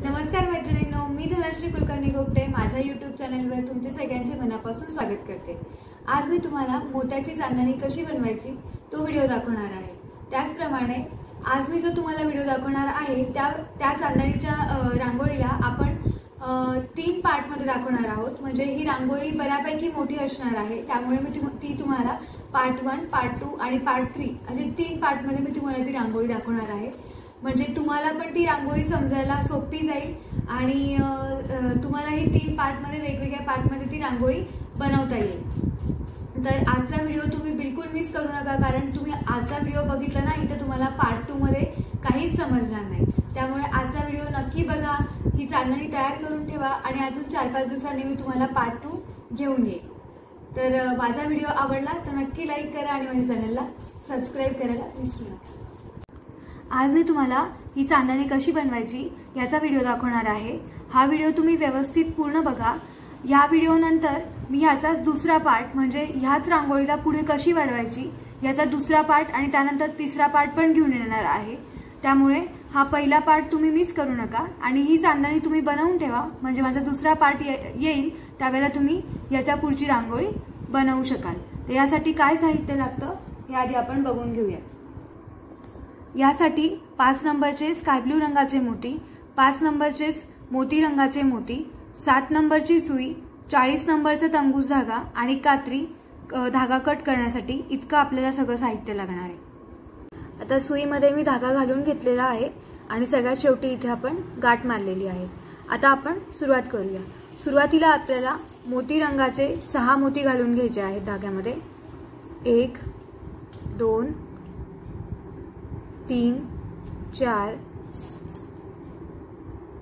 नमस्कार मैत्रिणींनो, मी धनश्री कुलकर्णी गोपटे माझ्या यूट्यूब चॅनलवर तुमचे सगळ्यांचे मनापासून स्वागत करते। आज मी तुम्हाला मोत्याची चांदणी कशी बनवायची तो व्हिडिओ दाखवणार आहे। त्याचप्रमाणे आज मी जो तुम्हाला व्हिडिओ दाखवणार आहे त्या चांदणीच्या रांगोळीला आपण 3 पार्ट मध्ये दाखवणार आहोत। म्हणजे ही रांगोळी बऱ्यापैकी मोठी असणार आहे, त्यामुळे मी ती तुम्हाला पार्ट 1, पार्ट 2 आणि पार्ट 3 असे 3 पार्ट मध्ये मी तुम्हाला ती रांगोळी दाखवणार आहे। म्हणजे तुम्हाला पण ती रांगोळी समजायला सोपी जाईल आणि तुम्हाला ही 3 पार्ट मध्ये वेगवेगळ्या पार्ट मध्ये ती रांगोळी बनवता येईल। तर आजचा व्हिडिओ तुम्ही बिलकुल मिस करू नका, कारण तुम्ही आजचा व्हिडिओ बघितला नाही तर तुम्हाला पार्ट 2 मध्ये काहीच समजणार नाही। त्यामुळे आजचा व्हिडिओ नक्की बघा, ही चांदणी तयार करून ठेवा आणि अजून 4-5 दिवसांनी मी तुम्हाला पार्ट 2 घेऊन येईल। तर माझा व्हिडिओ आवडला तर नक्की लाईक करा आणि माझ्या चॅनलला सबस्क्राइब करायला विसरू नका। आज मी तुम्हाला ही चांदणी कशी बनवायची याचा व्हिडिओ दाखवणार आहे। हा व्हिडिओ तुम्ही व्यवस्थित पूर्ण बघा। या व्हिडिओ नंतर मी याचाच दुसरा पार्ट म्हणजे ह्याच रांगोळीला पुढे कशी वाढवायची याचा दुसरा पार्ट आणि त्यानंतर तिसरा पार्ट पण घेऊन येणार आहे। त्यामुळे हा पहिला पार्ट तुम्ही मिस करू नका आणि ही चांदणी तुम्ही बनवून ठेवा, म्हणजे माझा दुसरा पार्ट येईल त्यावेळेला तुम्ही याच्या पुढची रांगोळी बनवू शकाल। तर यासाठी काय साहित्य लागतं हे आधी आपण बघून घेऊया। यासाठी 5 नंबरचे स्काय ब्लू रंगाचे मोती, 5 नंबरचे मोती रंगाचे मोती, 7 नंबरची सुई, 40 नंबरचा तंगूस धागा आणि कात्री धागा कट करण्यासाठी इतकं आपल्याला सगळं साहित्य लागणार आहे। आता सुईमध्ये मी धागा घालून घेतलेला आहे आणि सगळ्यात शेवटी इथे आपण गाठ मारलेली आहे। आता आपण सुरुवात करूया। सुरुवातीला आपल्याला मोती रंगाचे 6 मोती घालून घ्यायचे आहेत धाग्यामध्ये। 1 2 3 4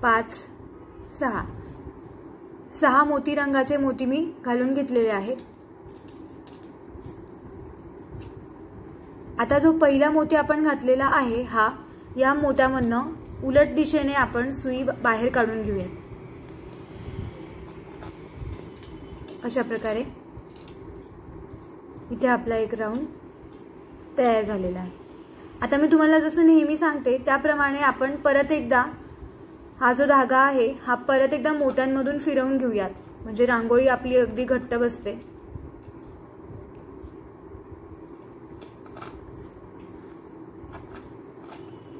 5 6 मोती रंगाचे मोती मी घालून घेतलेले आहेत। आता जो पहिला मोती आपण घातलेला आहे या मोत्यामधनं उलट दिशेने आपण सुई बाहेर काढून घेऊया। अशा प्रकारे इथे आपला एक राऊंड तयार झालेला आहे। आता मी तुम्हाला जसं नेहमी सांगते त्याप्रमाणे आपण परत एकदा हा जो धागा आहे हा परत एकदा मोत्यांमधून फिरवून घेऊयात, म्हणजे रांगोळी आपली अगदी घट्ट बसते।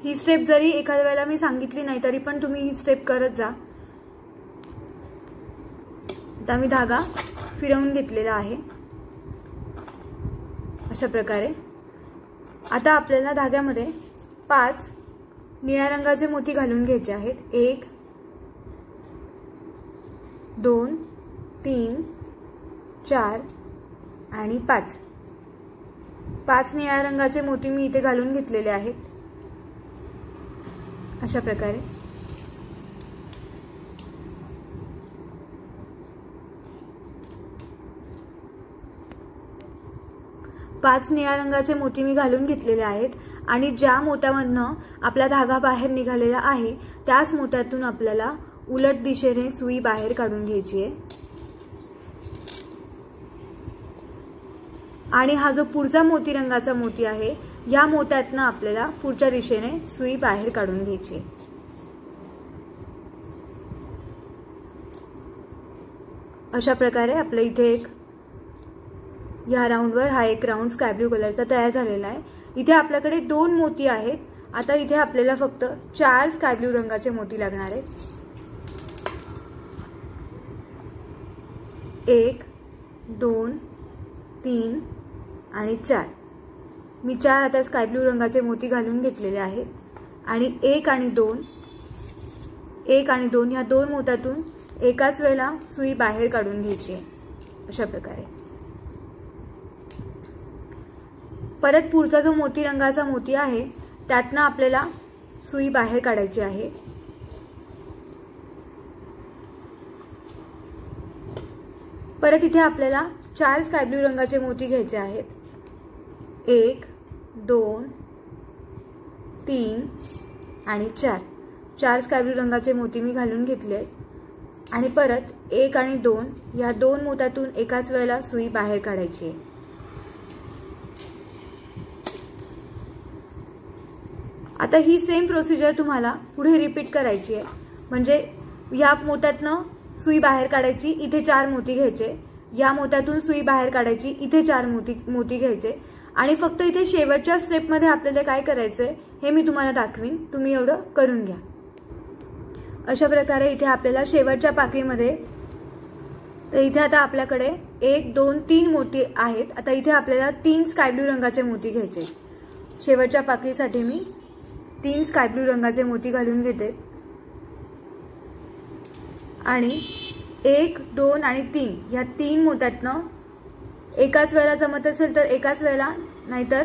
ही स्टेप जरी एखाद्या वेळेला मी सांगितली नाही तरी पण तुम्ही ही स्टेप करत जा। आता मी धागा फिरवून घेतलेला आहे अशा प्रकारे। आता आपल्याला धाग्यामध्ये 5 निळ्या रंगाचे मोती घालून घ्यायचे आहेत। 1 2 3 4 आणि 5 निळ्या रंगाचे मोती मी इथे घालून घेतलेले आहेत अशा प्रकारे। पाच निळ्या रंगाचे मोती मी घालून घेतलेले आहेत आणि ज्या मोत्यामधनं आपला धागा बाहेर निघालेला आहे त्याच मोत्यातून आपल्याला उलट दिशेने सुई बाहेर काढून घ्यायची आहे। आणि हा जो पुढचा मोती रंगाचा मोती आहे या मोत्यातनं आपल्याला पुढच्या दिशेने सुई बाहेर काढून घ्यायची आहे। अशा प्रकारे आपल्या इथे या राऊंडवर हा एक राऊंड स्काय ब्लू कलरचा तयार झालेला आहे। इथे आपल्याकडे 2 मोती आहेत। आता इथे आपल्याला फक्त 4 स्काय ब्लू रंगाचे मोती लागणार आहेत। 1 2 3 आणि 4 मी 4 आता स्काय ब्लू रंगाचे मोती घालून घेतलेले आहेत आणि 1 आणि 2 ह्या 2 मोत्यातून एकाच वेळेला सुई बाहेर काढून घ्यायची आहे अशा प्रकारे। परत पुढचा जो मोती रंगाचा मोती आहे त्यातनं आपल्याला सुई बाहेर काढायची आहे। परत इथे आपल्याला 4 स्काय ब्लू रंगाचे मोती घ्यायचे आहेत। 1 2 3 आणि 4 स्काय ब्लू रंगाचे मोती मी घालून घेतले आहेत आणि परत 1 आणि 2 या 2 मोत्यातून एकाच वेळेला सुई बाहेर काढायची आहे। आता ही सेम प्रोसिजर तुम्हाला पुढे रिपीट करायची आहे। म्हणजे ह्या मोत्यातनं सुई बाहेर काढायची, इथे 4 मोती घ्यायचे, या मोत्यातून सुई बाहेर काढायची, इथे 4 मोती घ्यायचे आणि फक्त इथे शेवटच्या स्टेपमध्ये आपल्याला काय करायचंय हे मी तुम्हाला दाखवीन, तुम्ही एवढं करून घ्या। अशा प्रकारे इथे आपल्याला शेवटच्या पाकळीमध्ये, तर इथे आता आपल्याकडे 1 2 3 मोती आहेत। आता इथे आपल्याला 3 स्काय ब्लू रंगाचे मोती घ्यायचे। शेवटच्या पाकळीसाठी मी 3 स्काय ब्लू रंगाचे मोती घालून घेते आणि 1 2 आणि 3 या 3 मोत्यातनं एकाच वेळेला जमत असेल तर एकाच वेळेला, नाहीतर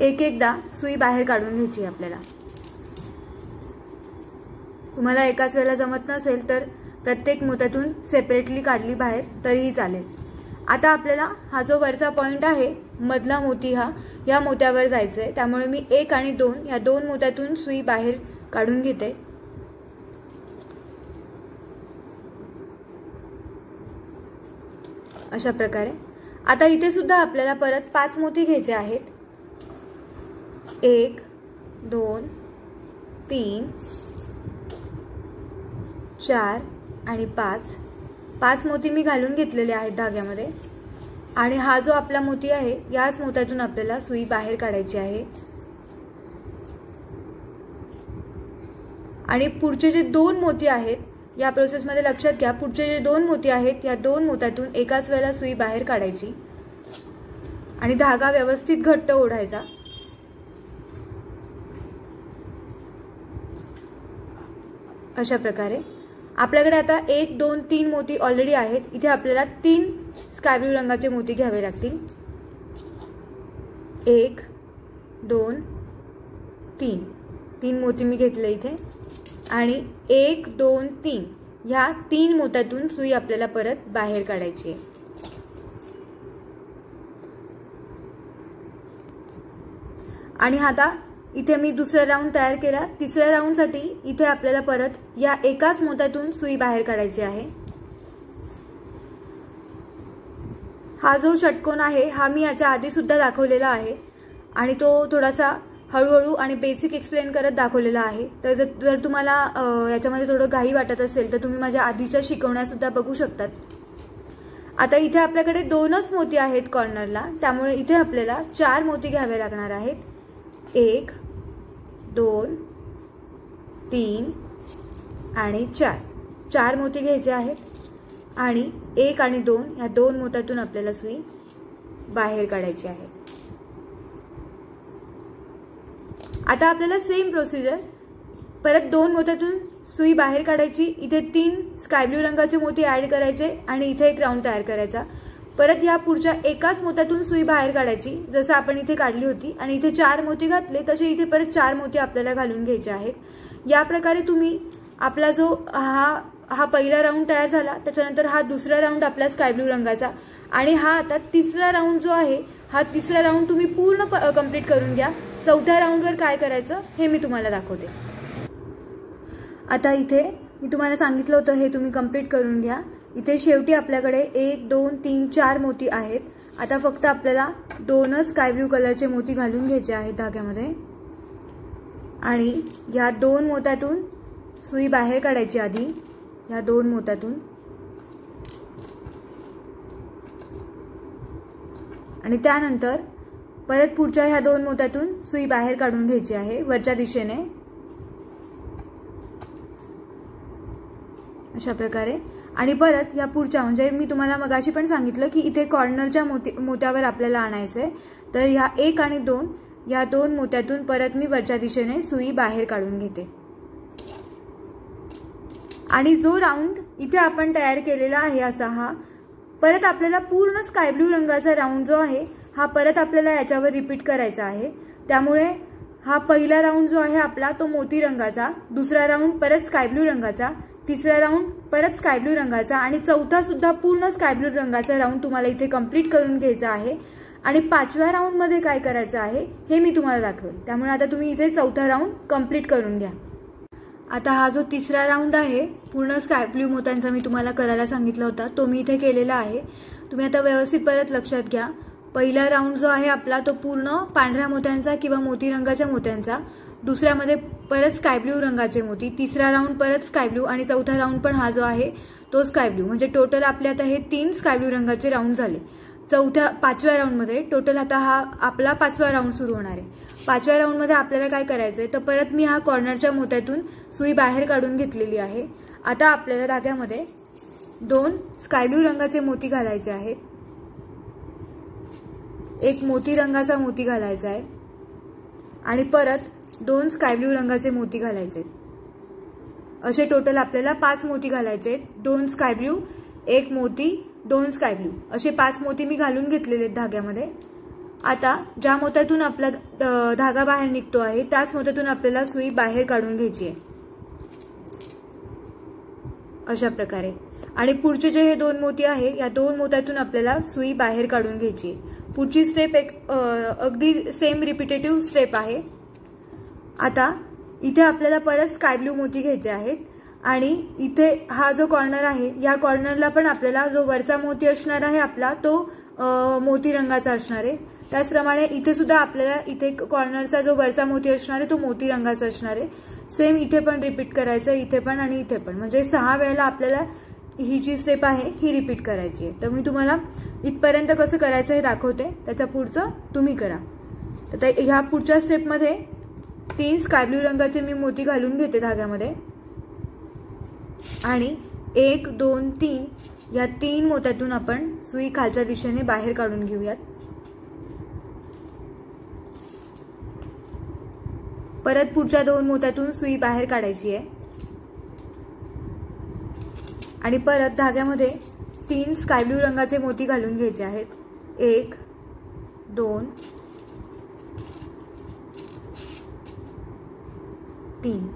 एकदा सुई बाहेर काढून घ्यायची आपल्याला। तुम्हाला एकाच वेळेला जमत नसेल तर प्रत्येक मोत्यातून सेपरेटली काढली बाहेर तरीही चालेल। आता आपल्याला हा जो वरचा पॉइंट आहे, मधला मोती हा या मोत्यावर जायचंय, त्यामुळे मी 1 आणि 2 या 2 मोत्यातून सुई बाहेर काढून घेते। अशा प्रकारे आता इथे सुद्धा आपल्याला परत 5 मोती घ्यायचे आहेत। 1 2 3 4 आणि 5 मोती मी घालून घेतलेले आहेत धाग्यामध्ये आणि हा जो आपला मोती आहे याच मोत्यातून आपल्याला सुई बाहेर काढायची आहे आणि पुढचे जे 2 मोती आहेत, या प्रोसेस मध्ये लक्षात घ्या, पुढचे जे 2 मोती आहेत या 2 मोत्यातून एकाच वेळेला सुई बाहेर काढायची आणि धागा व्यवस्थित घट्ट ओढायचा। अशा प्रकारे आपल्याकडे आता 1 2 3 मोती ऑलरेडी आहेत। इथे आपल्याला 3 स्काय ब्लू रंगाचे मोती घ्यावे लागतील। 1 2 3 मोती मी घेतले इथे आणि 1 2 3 ह्या 3 मोत्यातून सुई आपल्याला परत बाहेर काढायची आहे। आणि आता इथे मी दुसरा राउंड तयार केला। तिसऱ्या राउंड साठी इथे आपल्याला परत या एकाच मोत्यातून सुई बाहेर काढायची आहे। हा जो षटकोन आहे हा मी याच्या आधी सुद्धा दाखवलेला आहे आणि तो थोडासा हळूहळू आणि बेसिक एक्सप्लेन करत दाखवलेला आहे। तर जर तुम्हाला याच्यामध्ये थोडं घाई वाटत असेल तर तुम्ही माझ्या आधीच्या शिकवण्या सुद्धा बघू शकतात। आता इथे आपल्याकडे 2च मोती आहेत कॉर्नरला, त्यामुळे इथे आपल्याला 4 मोती घ्यावे लागणार आहेत। 1 2 3 आणि 4 मोती घ्यायचे आहेत आणि 1 आणि 2 या 2 मोत्यातून आपल्याला सुई बाहेर काढायची आहे। आता आपल्याला सेम प्रोसिजर परत 2 मोत्यातून सुई बाहेर काढायची, इथे 3 स्काय ब्लू रंगाचे मोती ऍड करायचे आणि इथे एक राउंड तयार करायचा। परत ह्या पुढच्या एकाच मोत्यातून सुई बाहेर काढायची जसं आपण इथे काढली होती आणि इथे 4 मोती घातले तसे इथे परत 4 मोती आपल्याला घालून घ्यायचे आहेत। या प्रकारे तुम्ही आपला जो हा पहिला राउंड तयार झाला, त्याच्यानंतर हा दुसरा राउंड आपला स्काय ब्लू रंगाचा आणि हा आता तिसरा राउंड जो आहे, हा तिसरा राउंड तुम्ही पूर्ण कंप्लीट करून घ्या। चौथ्या राउंडवर काय करायचं हे मी तुम्हाला दाखवते। आता इथे मी तुम्हाला सांगितलं होतं हे तुम्ही कंप्लीट करून घ्या। इथे शेवटी आपल्याकडे 1 2 3 4 मोती आहेत। आता फक्त आपल्याला 2च स्काय ब्लू कलरचे मोती घालून घ्यायचे आहेत धाग्यामध्ये आणि या 2 मोत्यातून सुई बाहेर काढायची आधी, या 2 मोत्यातून, आणि त्यानंतर परत पुढच्या ह्या 2 मोत्यातून सुई बाहेर काढून घ्यायची आहे वरच्या दिशेने। अशा प्रकारे आणि परत या पुढच्या, म्हणजे मी तुम्हाला मगाशी पण सांगितलं की इथे कॉर्नरच्या मोत्यावर आपल्याला आणायचंय, तर ह्या 1 आणि 2 या 2 मोत्यातून परत मी वरच्या दिशेने सुई बाहेर काढून घेते। आणि जो राउंड इथे आपण तयार केलेला आहे असा हा परत आपल्याला पूर्ण स्काय ब्लू रंगाचा राउंड जो आहे हा परत आपल्याला याच्यावर रिपीट करायचा आहे। त्यामुळे हा पहिला राउंड जो आहे आपला तो मोती रंगाचा, दुसरा राउंड परत स्काय ब्लू रंगाचा, तिसरा राउंड परत स्काय ब्लू रंगाचा आणि चौथा सुद्धा पूर्ण स्काय ब्लू रंगाचा राउंड तुम्हाला इथे कंप्लीट करून घ्यायचा आहे। आणि 5व्या राउंड मध्ये काय करायचं आहे हे मी तुम्हाला दाखवेल। त्यामुळे आता तुम्ही इथे चौथा राउंड कंप्लीट करून घ्या। आता हा जो तिसरा राउंड आहे पूर्ण स्काय ब्लू मोत्यांचा मी तुम्हाला करायला सांगितला होता तो मी इथे केलेला आहे। तुम्ही आता व्यवस्थित परत लक्षात घ्या। पहिला राउंड जो आहे आपला तो पूर्ण पांढऱ्या मोत्यांचा किंवा मोती रंगाच्या मोत्यांचा, दुसऱ्यामध्ये परत स्काय ब्ल्यू रंगाचे मोती, तिसरा राऊंड परत स्काय ब्ल्यू आणि चौथा राऊंड पण हा जो आहे तो स्काय ब्ल्यू. म्हणजे टोटल आपले आता हे 3 स्काय ब्ल्यू रंगाचे राऊंड झाले. पाचव्या राऊंड मध्ये टोटल आता हा आपला 5वा राऊंड सुरू होणार आहे. 5व्या राऊंड मध्ये आपल्याला काय करायचंय तर परत मी हा कॉर्नरच्या मोत्यातून सुई बाहेर काढून घेतलेली आहे. आता आपल्याला धाग्यामध्ये 2 स्काय ब्ल्यू रंगाचे मोती घालायचे आहेत, एक मोती रंगाचा मोती घालायचा आहे आणि परत 2 स्काय ब्ल्यू रंगाचे मोती घालायचे आहेत. असे टोटल आपल्याला 5 मोती घालायचे आहेत. 2 स्काय ब्ल्यू, 1 मोती, 2 स्काय ब्ल्यू असे 5 मोती मी घालून घेतलेले आहेत धाग्यामध्ये. आता ज्या मोत्यातून आपला धागा बाहेर निघतो आहे त्याच मोत्यातून आपल्याला सुई बाहेर काढून घ्यायची आहे अशा प्रकारे. आणि पुढचे जे हे 2 मोती आहे या 2 मोत्यातून आपल्याला सुई बाहेर काढून घ्यायची आहे. पुढची स्टेप एक अगदी सेम रिपीटेटिव्ह स्टेप आहे. आता इथे आपल्याला परत स्काय ब्ल्यू मोती घ्यायचे आहेत आणि इथे हा जो कॉर्नर आहे या कॉर्नरला पण आपल्याला जो वरचा मोती असणार आहे आपला तो मोती रंगाचा असणार आहे. त्याचप्रमाणे इथे सुद्धा आपल्याला इथे कॉर्नरचा जो वरचा मोती असणार आहे तो मोती रंगाचा असणार आहे. सेम इथे पण रिपीट करायचं, इथे पण आणि इथे पण. म्हणजे 6 वेळेला आपल्याला ही जी स्टेप आहे ही रिपीट करायची आहे. तर मी तुम्हाला इथपर्यंत कसं करायचं हे दाखवते, त्याच्या पुढचं तुम्ही करा. तर ह्या पुढच्या स्टेपमध्ये 3 स्काय ब्ल्यू रंगाचे मी मोती घालून घेते धाग्यामध्ये आणि 1, 2, 3 या 3 मोत्यातून आपण सुई खालच्या दिशेने बाहेर काढून घेऊयात. परत पुढच्या 2 मोत्यातून सुई बाहेर काढायची आहे आणि परत धाग्यामध्ये 3 स्काय ब्ल्यू रंगाचे मोती घालून घ्यायचे आहेत. 1, 2, 3.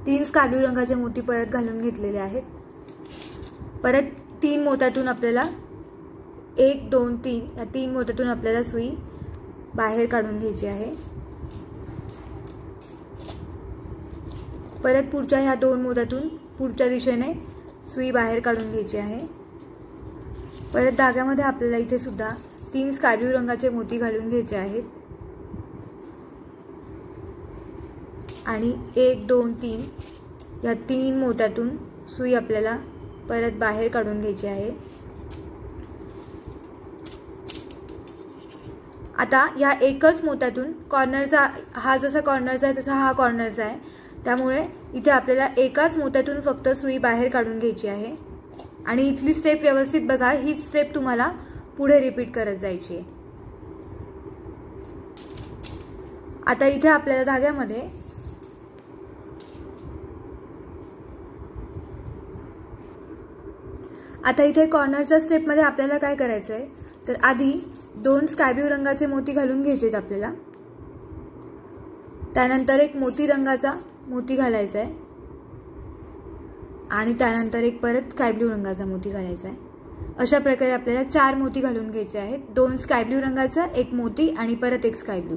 तीन स्काय ब्ल्यू रंगाचे मोती परत घालून घेतलेले आहेत. परत 3 मोत्यातून आपल्याला 1, 2, 3 या 3 मोत्यातून आपल्याला सुई बाहेर काढून घ्यायची आहे. परत पुढच्या ह्या 2 मोत्यातून पुढच्या दिशेने सुई बाहेर काढून घ्यायची आहे. परत धाग्यामध्ये आपल्याला इथे सुद्धा 3 स्काय ब्ल्यू रंगाचे मोती घालून घ्यायचे आहेत आणि 1, 2, 3 या 3 मोत्यातून सुई आपल्याला परत बाहेर काढून घ्यायची आहे. आता या एकच मोत्यातून कॉर्नरचा हा जसा कॉर्नरचा आहे तसा हा कॉर्नरचा आहे, त्यामुळे इथे आपल्याला एकाच मोत्यातून फक्त सुई बाहेर काढून घ्यायची आहे. आणि इथली स्टेप व्यवस्थित बघा, ही स्टेप तुम्हाला पुढे रिपीट करत जायची आहे. आता इथे आपल्याला धाग्यामध्ये आता इथे कॉर्नरच्या स्टेपमध्ये आपल्याला काय करायचं आहे तर आधी 2 स्काय ब्ल्यू रंगाचे मोती घालून घ्यायचे आपल्याला. त्यानंतर एक मोती रंगाचा मोती घालायचा आहे आणि त्यानंतर एक परत स्काय ब्ल्यू रंगाचा मोती घालायचा आहे. अशा प्रकारे आपल्याला 4 मोती घालून घ्यायचे आहेत. 2 स्काय ब्ल्यू रंगाचा, 1 मोती आणि परत 1 स्काय ब्ल्यू.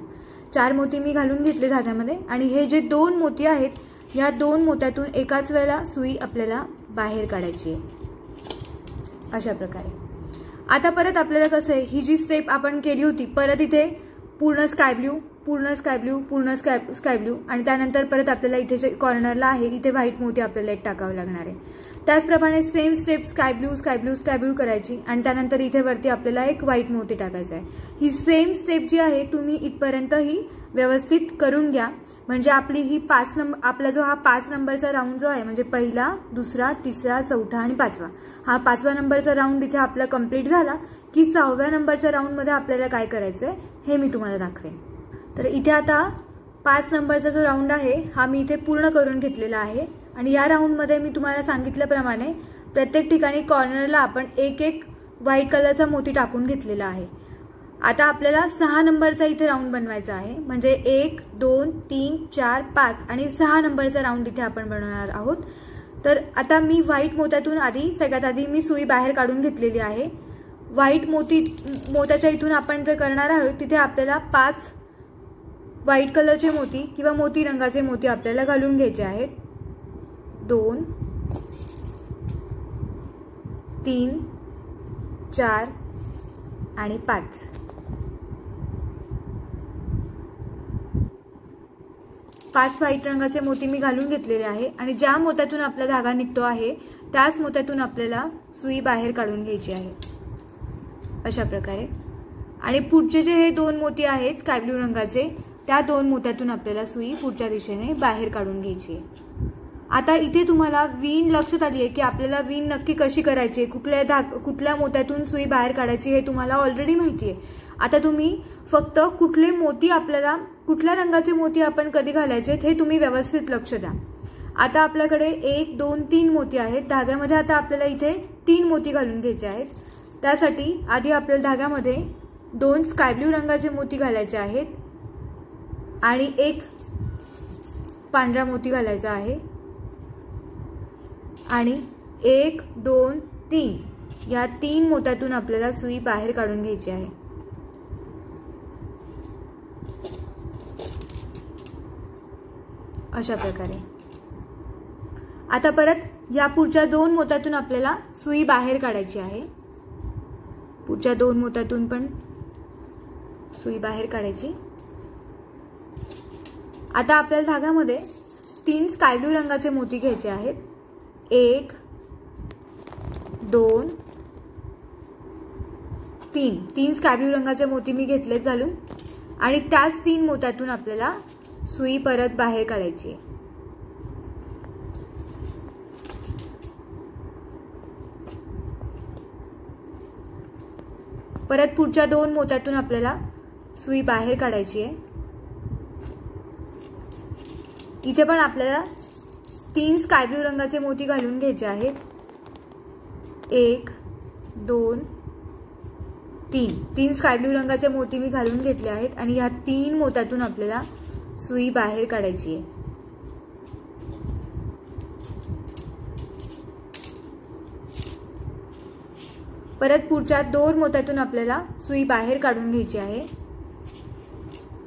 4 मोती मी घालून घेतले धाग्यामध्ये आणि हे जे 2 मोती आहेत या 2 मोत्यातून एकाच वेळेला सुई आपल्याला बाहेर काढायची आहे अशा प्रकारे. आता परत आपल्याला कसं आहे, ही जी स्टेप आपण केली होती परत इथे पूर्ण स्काय ब्ल्यू, पूर्ण स्काय ब्ल्यू, पूर्ण स्काय ब्ल्यू आणि त्यानंतर परत आपल्याला इथे जे कॉर्नरला आहे इथे व्हाईट मोती आपल्याला एक टाकावं लागणार आहे. त्याचप्रमाणे same step sky blue, sky blue, sky blue करायची आणि त्यानंतर इथे वरती आपल्याला एक व्हाईट मोती टाकायचा आहे. ही सेम स्टेप जी आहे तुम्ही इथपर्यंत ही व्यवस्थित करून घ्या. म्हणजे आपली ही 5 नंबर आपला जो हा 5 नंबरचा राऊंड जो आहे म्हणजे पहिला, दुसरा, तिसरा, चौथा आणि 5वा, हा 5व्या नंबरचा राऊंड इथे आपला कंप्लीट झाला की 6व्या नंबरच्या राऊंडमध्ये आपल्याला काय करायचंय हे मी तुम्हाला दाखवेन. तर इथे आता 5 नंबरचा जो राऊंड आहे हा मी इथे पूर्ण करून घेतलेला आहे आणि या राऊंडमध्ये मी तुम्हाला सांगितल्याप्रमाणे प्रत्येक ठिकाणी कॉर्नरला आपण एक एक व्हाईट कलरचा मोती टाकून घेतलेला आहे. आता आपल्याला 6 नंबरचा इथे राऊंड बनवायचा आहे. म्हणजे 1, 2, 3, 4, 5 आणि 6 नंबरचा राऊंड इथे आपण बनवणार आहोत. तर आता मी व्हाईट मोत्यातून सगळ्यात आधी मी सुई बाहेर काढून घेतलेली आहे. व्हाईट मोत्याच्या इथून आपण जे करणार आहोत तिथे आपल्याला 5 व्हाईट कलरचे मोती किंवा मोती रंगाचे मोती आपल्याला घालून घ्यायचे आहेत. 2, 3, 4 आणि 5. 5 व्हाईट रंगाचे मोती मी घालून घेतलेले आहे आणि ज्या मोत्यातून आपला धागा निघतो आहे त्याच मोत्यातून आपल्याला सुई बाहेर काढून घ्यायची आहे अशा प्रकारे। आणि पुढचे जे हे 2 मोती आहेत स्काय ब्लू रंगाचे त्या 2 मोत्यातून आपल्याला सुई पुढच्या दिशेने बाहेर काढून घ्यायची आहे। आता इथे तुम्हाला वीण लक्षात आली आहे की आपल्याला वीण नक्की कशी करायची, कुठल्या मोत्यातून सुई बाहेर काढायची हे तुम्हाला ऑलरेडी माहिती आहे। आता तुम्ही फक्त कुठले मोती आपल्याला कुठल्या रंगाचे मोती आपण कधी घालायचे हे तुम्ही व्यवस्थित लक्ष द्या। आता आपल्याकडे 1 2 3 मोती आहेत धाग्यामध्ये। आता आपल्याला इथे 3 मोती घालून घ्यायचे आहेत। त्यासाठी आधी आपल्याला धाग्यामध्ये 2 स्काय ब्लू रंगाचे मोती घालायचे आहेत आणि 1 पांढरा मोती घालायचा आहे आणि 1 2 3 या 3 मोत्यातून आपल्याला सुई बाहेर काढून घ्यायची आहे। अशा प्रकारे आता परत या पुढच्या 2 मोत्यातून आपल्याला सुई बाहेर काढायची आहे। पुढच्या 2 मोत्यातून पण सुई बाहेर काढायची। आता आपल्याला धाग्यामध्ये 3 स्काय ब्लू रंगाचे मोती घ्यायचे आहेत। 1 2 3 स्काय ब्लू रंगाचे मोती मी घेतलेत घालून आणि त्याच 3 मोत्यातून आपल्याला सुई परत बाहेर काढायची। परत पुढच्या 2 मोत्यातून आपल्याला सुई बाहेर काढायची आहे। इथे पण आपल्याला 3 स्काय ब्लू रंगाचे मोती घालून घ्यायचे आहेत। 1 2 3 स्काय ब्लू रंगाचे मोती मी घालून घेतले आहेत आणि या 3 मोत्यातून आपल्याला सुई बाहेर काढायची आहे। परत पुढच्या 2 मोत्यातून आपल्याला सुई बाहेर काढून घ्यायची आहे।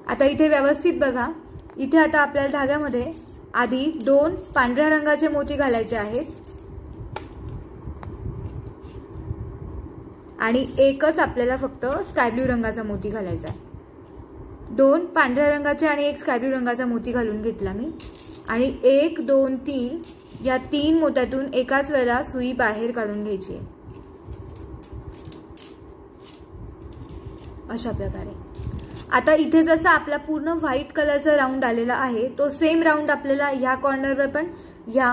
आता इथे व्यवस्थित बघा, इथे आता आपल्याला धाग्यामध्ये आधी 2 पांढऱ्या रंगाचे मोती घालायचे आहेत आणि एकच आपल्याला फक्त स्काय ब्लू रंगाचा मोती घालायचा आहे। 2 पांढऱ्या रंगाचे आणि 1 स्काय ब्लू रंगाचा मोती घालून घेतला मी आणि 1 2 3 या 3 मोत्यातून एकाच वेळेला सुई बाहेर काढून घ्यायची आहे अशा प्रकारे। आता इथे जसा आपला पूर्ण व्हाईट कलरचा राऊंड आलेला आहे तो सेम राऊंड आपल्याला या कॉर्नरवर पण या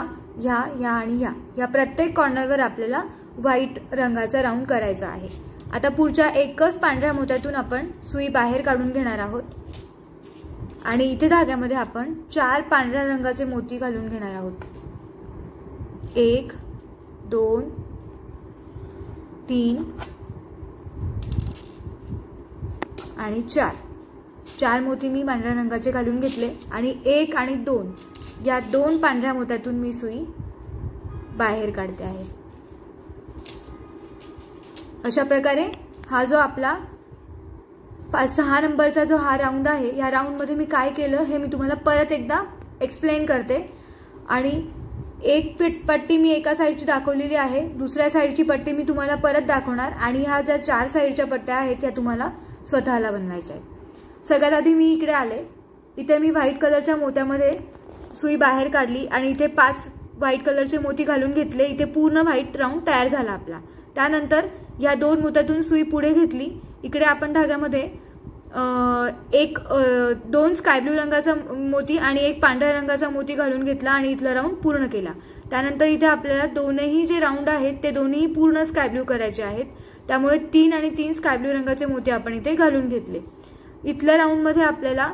आणि या प्रत्येक कॉर्नरवर आपल्याला व्हाईट रंगाचा राऊंड करायचा आहे। आता पुढच्या एकच पांढऱ्या मोत्यातून आपण सुई बाहेर काढून घेणार आहोत आणि इथे धाग्यामध्ये आपण 4 पांढऱ्या रंगाचे मोती घालून घेणार आहोत। 1 2 3 आणि 4 मोती मी पांढऱ्या रंगाचे घालून घेतले आणि 1 आणि 2 या 2 पांढऱ्या मोत्यातून मी सुई बाहेर काढते आहे। अशा प्रकारे हा जो आपला 6 नंबरचा जो हा राऊंड आहे या राऊंड मध्ये मी काय केलं हे मी तुम्हाला परत एकदा एक्सप्लेन करते। आणि एक पट्टी मी एका साइडची दाखवलेली आहे, दुसऱ्या साइडची पट्टी मी तुम्हाला परत दाखवणार आणि ह्या ज्या 4 साइडच्या पट्ट्या आहेत त्या तुम्हाला स्वतःला बनवायच्या आहेत। सगळ्यात आधी मी इकडे आले, इथे मी व्हाईट कलरच्या मोत्यामध्ये सुई बाहेर काढली आणि इथे 5 व्हाईट कलरचे मोती घालून घेतले। इथे पूर्ण व्हाईट राऊंड तयार झाला आपला। त्यानंतर या 2 मोत्यातून सुई पुढे घेतली। इकडे आपण धाग्यामध्ये 2 स्काय ब्लू रंगाचा मोती आणि 1 पांढऱ्या रंगाचा मोती घालून घेतला आणि इथला राऊंड पूर्ण केला। त्यानंतर इथे आपल्याला दोन्ही जे राऊंड आहेत ते दोन्ही पूर्ण स्काय ब्लू करायचे आहेत, त्यामुळे 3 आणि 3 स्काय ब्लू रंगाचे मोती आपण इथे घालून घेतले। इथल्या राऊंड मध्ये आपल्याला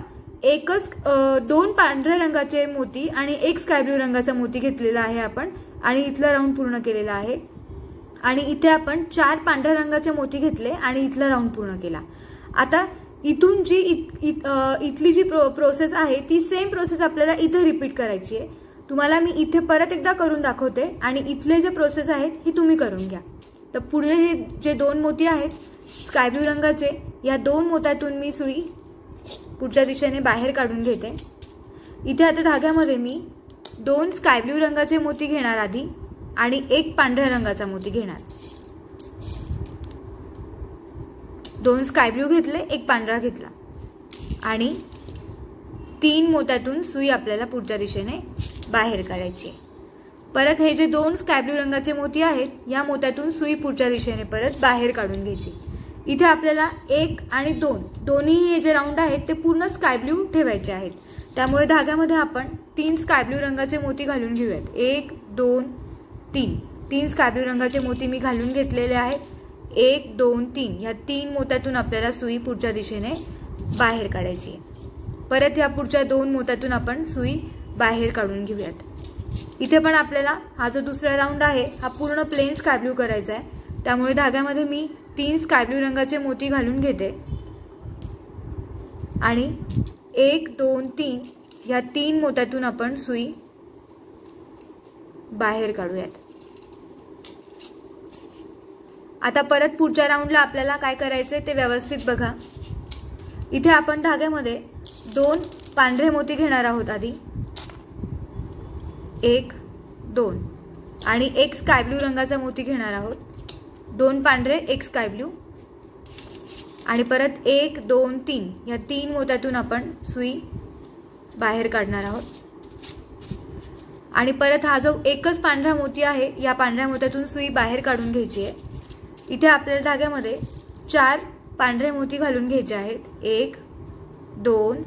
2 पांढऱ्या रंगाचे मोती आणि 1 स्काय ब्लू रंगाचा मोती घेतलेला आहे आपण आणि इथला राऊंड पूर्ण केलेला आहे। आणि इथे आपण 4 पांढऱ्या रंगाचे मोती घेतले आणि इथला राऊंड पूर्ण केला। आता इथून जी इथली जी प्रोसेस आहे ती सेम प्रोसेस आपल्याला इथे रिपीट करायची आहे। तुम्हाला मी इथे परत एकदा करून दाखवते आणि इथले जे प्रोसेस आहेत ही तुम्ही करून घ्या। तर पुढे हे जे 2 मोती आहेत स्काय ब्लू रंगाचे, या 2 मोत्यातून मी सुई पुढच्या दिशेने बाहेर काढून घेते। इथे आता धाग्यामध्ये मी 2 स्काय ब्लू रंगाचे मोती घेणार आधी आणि 1 पांढऱ्या रंगाचा मोती घेणार। 2 स्काय ब्लू घेतले, 1 पांढरा घेतला आणि 3 मोत्यातून सुई आपल्याला पुढच्या दिशेने बाहेर काढायची आहे। परत हे जे 2 स्काय ब्लू रंगाचे मोती आहेत या मोत्यातून सुई पुढच्या दिशेने परत बाहेर काढून घ्यायची। इथे आपल्याला 1 आणि 2 दोन्ही हे जे राऊंड आहेत ते पूर्ण स्काय ब्लू ठेवायचे आहेत। त्यामुळे धाग्यामध्ये आपण 3 स्काय ब्लू रंगाचे मोती घालून घेऊयात। 1 2 3 3 स्काय ब्लू रंगाचे मोती मी घालून घेतलेले आहेत। 1 2 3 या 3 मोत्यातून आपल्याला सुई पुढच्या दिशेने बाहेर काढायची आहे। परत या पुढच्या 2 मोत्यातून आपण सुई बाहेर काढून घेऊयात। इथे पण आपल्याला हा जो दुसरा राऊंड आहे हा पूर्ण प्लेन स्काय ब्लू करायचा आहे। त्यामुळे धाग्यामध्ये मी 3 स्काय ब्लू रंगाचे मोती घालून घेते आणि 1 2 3 या 3 मोत्यातून आपण सुई बाहेर काढूयात। आता परत पुढच्या राऊंडला आपल्याला काय करायचे ते व्यवस्थित बघा। इथे आपण धाग्यामध्ये 2 पांढरे मोती घेणार आहोत। आधी 1 2 आणि 1 स्काय ब्लू रंगाचा मोती घेणार आहोत। 2 पांढरे 1 स्काय ब्लू आणि परत 1 2 3 या 3 मोत्यातून आपण सुई बाहेर काढणार आहोत। आणि परत हा जो एकच पांढरा मोती आहे या पांढऱ्या मोत्यातून सुई बाहेर काढून घ्यायची आहे। इथे आपल्याला धाग्यामध्ये 4 पांढरे मोती घालून घ्यायचे आहेत। 1 2